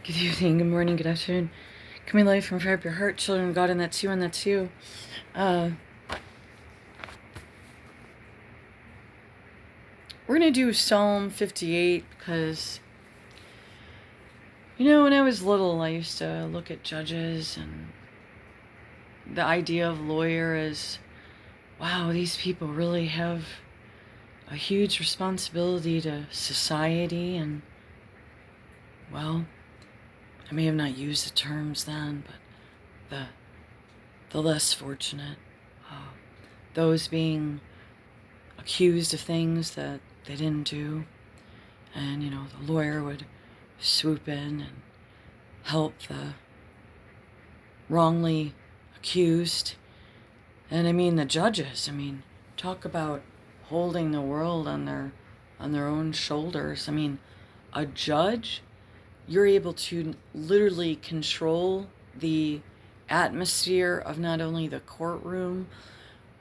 Good evening, good morning, good afternoon. Coming live from Fire Up Your Heart, children of God, and that's you, and that's you. We're going to do Psalm 58 because, when I was little, I used to look at judges and the idea of lawyer as, wow, these people really have a huge responsibility to society. And, well, I may have not used the terms then, but the less fortunate, those being accused of things that they didn't do, and the lawyer would swoop in and help the wrongly accused. And the judges, talk about holding the world on their own shoulders. A judge, you're able to literally control the atmosphere of not only the courtroom,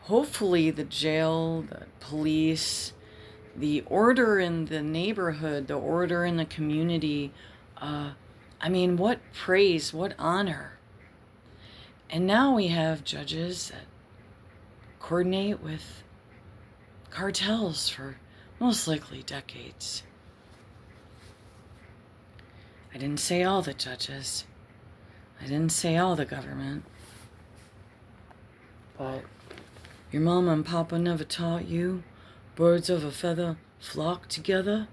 hopefully the jail, the police, the order in the neighborhood, the order in the community. What praise, what honor. And now we have judges that coordinate with cartels for most likely decades. I didn't say all the judges. I didn't say all the government. But your mama and papa never taught you birds of a feather flock together?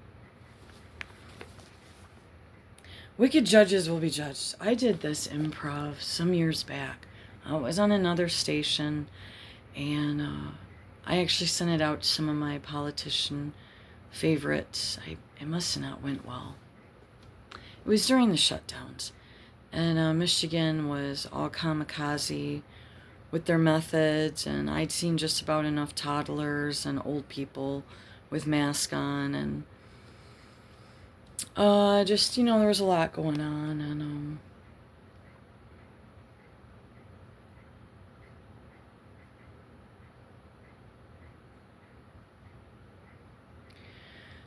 Wicked judges will be judged. I did this improv some years back. I was on another station, and I actually sent it out to some of my politician favorites. It must have not went well. It was during the shutdowns, and Michigan was all kamikaze with their methods, and I'd seen just about enough toddlers and old people with masks on, and there was a lot going on, and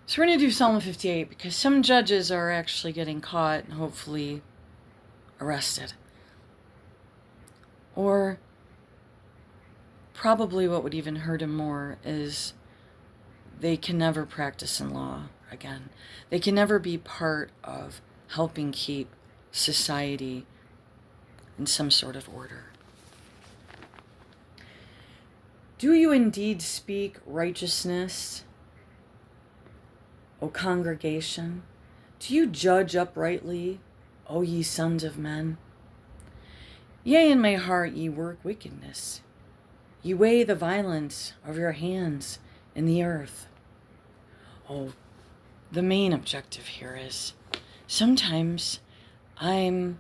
so we're going to do Psalm 58 because some judges are actually getting caught and hopefully arrested. Or probably what would even hurt him more is they can never practice in law again. They can never be part of helping keep society in some sort of order. Do you indeed speak righteousness, O congregation? Do you judge uprightly, O ye sons of men? Yea, in my heart ye work wickedness. Ye weigh the violence of your hands in the earth. Oh, the main objective here is sometimes I'm,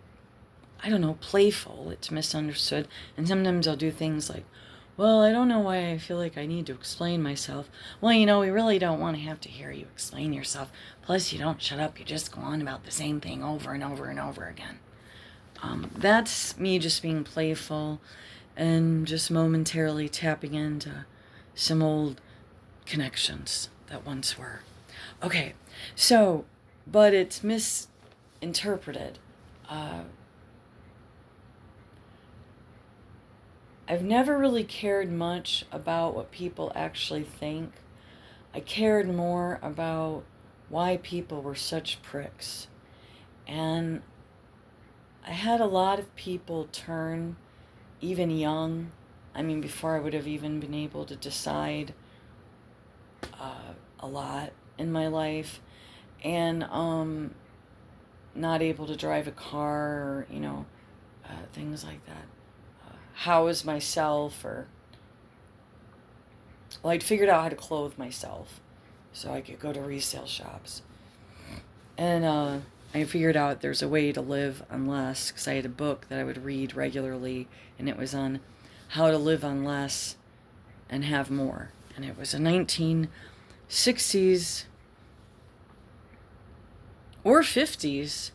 playful. It's misunderstood. And sometimes I'll do things like, well, I don't know why I feel like I need to explain myself. Well, we really don't want to have to hear you explain yourself. Plus, you don't shut up. You just go on about the same thing over and over and over again. That's me just being playful and just momentarily tapping into some old connections that once were. Okay, so, but it's misinterpreted. I've never really cared much about what people actually think. I cared more about why people were such pricks. And I had a lot of people turn, even young, before I would have even been able to decide a lot in my life, and not able to drive a car, or, things like that. House myself, or I'd figured out how to clothe myself so I could go to resale shops. And I figured out there's a way to live on less, because I had a book that I would read regularly, and it was on how to live on less and have more. And it was a 1960s or 50s,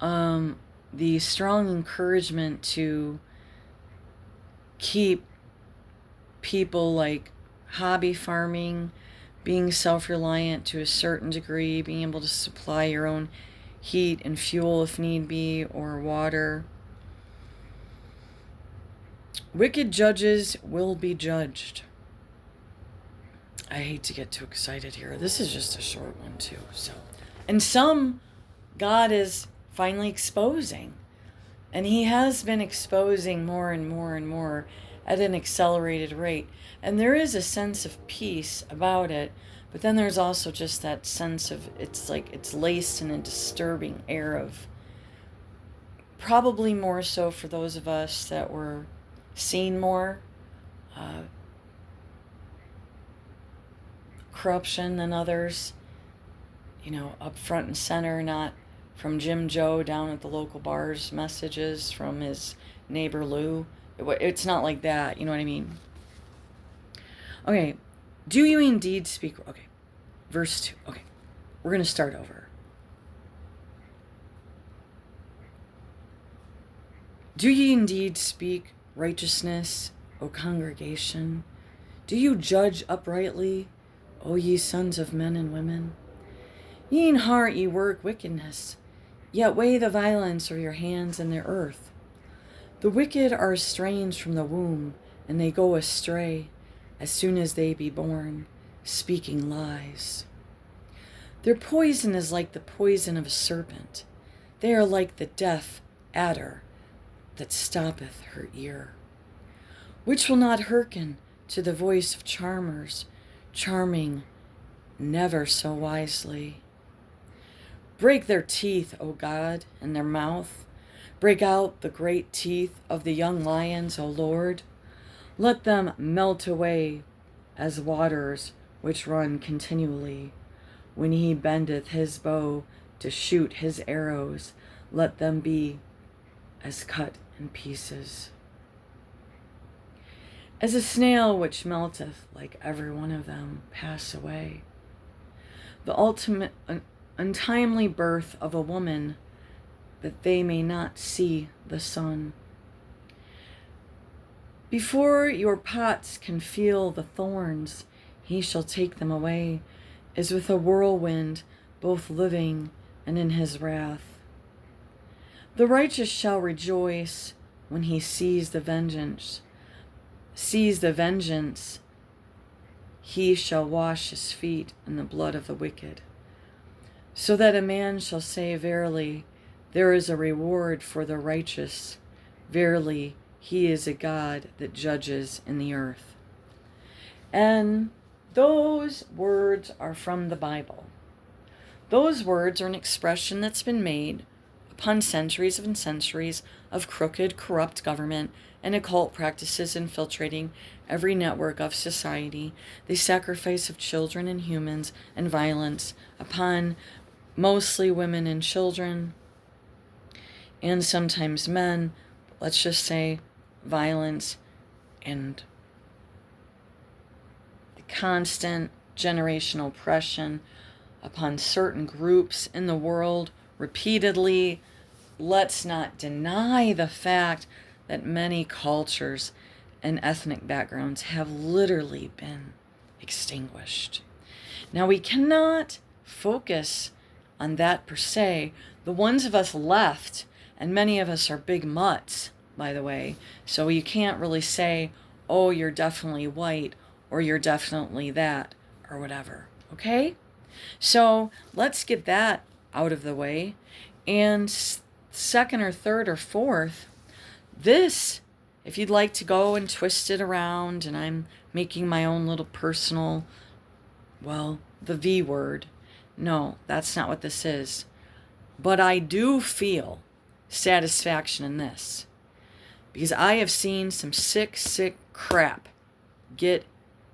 the strong encouragement to keep people like hobby farming, being self-reliant to a certain degree, being able to supply your own heat and fuel if need be, or water. Wicked judges will be judged. I hate to get too excited here. This is just a short one too. And some God is finally exposing. And he has been exposing more and more and more at an accelerated rate. And there is a sense of peace about it. But then there's also just that sense of, it's like it's laced in a disturbing air of, probably more so for those of us that were seen more corruption than others, up front and center, not from Jim Joe down at the local bars messages from his neighbor Lou. It's not like that, you know what I mean? Okay, do you indeed speak? Okay, verse 2. Okay, we're going to start over. Do ye indeed speak righteousness, O congregation? Do you judge uprightly, O ye sons of men and women? Ye in heart ye work wickedness, yet weigh the violence of your hands in the earth. The wicked are estranged from the womb, and they go astray as soon as they be born, speaking lies. Their poison is like the poison of a serpent. They are like the deaf adder that stoppeth her ear, which will not hearken to the voice of charmers, charming never so wisely. Break their teeth, O God, in their mouth. Break out the great teeth of the young lions, O Lord. Let them melt away as waters which run continually. When he bendeth his bow to shoot his arrows, let them be as cut in pieces. As a snail which melteth, like every one of them, pass away. The ultimate untimely birth of a woman, that they may not see the sun. Before your pots can feel the thorns, he shall take them away, as with a whirlwind, both living and in his wrath. The righteous shall rejoice when he sees the vengeance. He shall wash his feet in the blood of the wicked. So that a man shall say, verily, there is a reward for the righteous. Verily, he is a God that judges in the earth. And those words are from the Bible. Those words are an expression that's been made upon centuries and centuries of crooked, corrupt government and occult practices infiltrating every network of society, the sacrifice of children and humans, and violence upon mostly women and children, and sometimes men. Let's just say violence and the constant generational oppression upon certain groups in the world repeatedly. Let's not deny the fact that many cultures and ethnic backgrounds have literally been extinguished. Now, we cannot focus on that per se. The ones of us left, and many of us are big mutts, by the way, so you can't really say, oh, you're definitely white, or you're definitely that, or whatever, okay? So let's get that out of the way. And second or third or fourth, this, if you'd like to go and twist it around, and I'm making my own little personal, well, the V word. No, that's not what this is. But I do feel satisfaction in this, because I have seen some sick crap get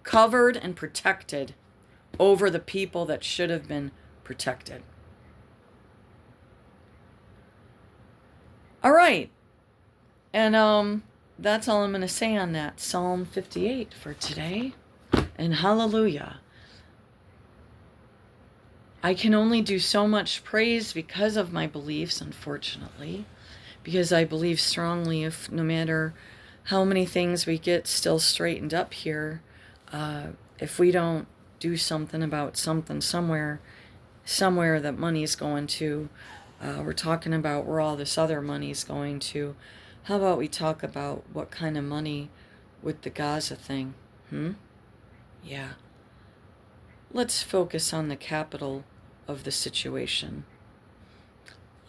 covered and protected over the people that should have been protected. All right. And that's all I'm going to say on that. Psalm 58 for today. And hallelujah. I can only do so much praise because of my beliefs, unfortunately. Because I believe strongly, if no matter how many things we get still straightened up here, if we don't do something about something somewhere that money is going to, We're talking about where all this other money's going to. How about we talk about what kind of money with the Gaza thing? Yeah. Let's focus on the capital of the situation.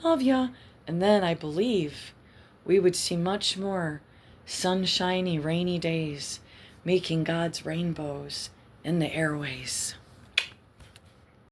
Love ya. And then I believe we would see much more sunshiny, rainy days making God's rainbows in the airways.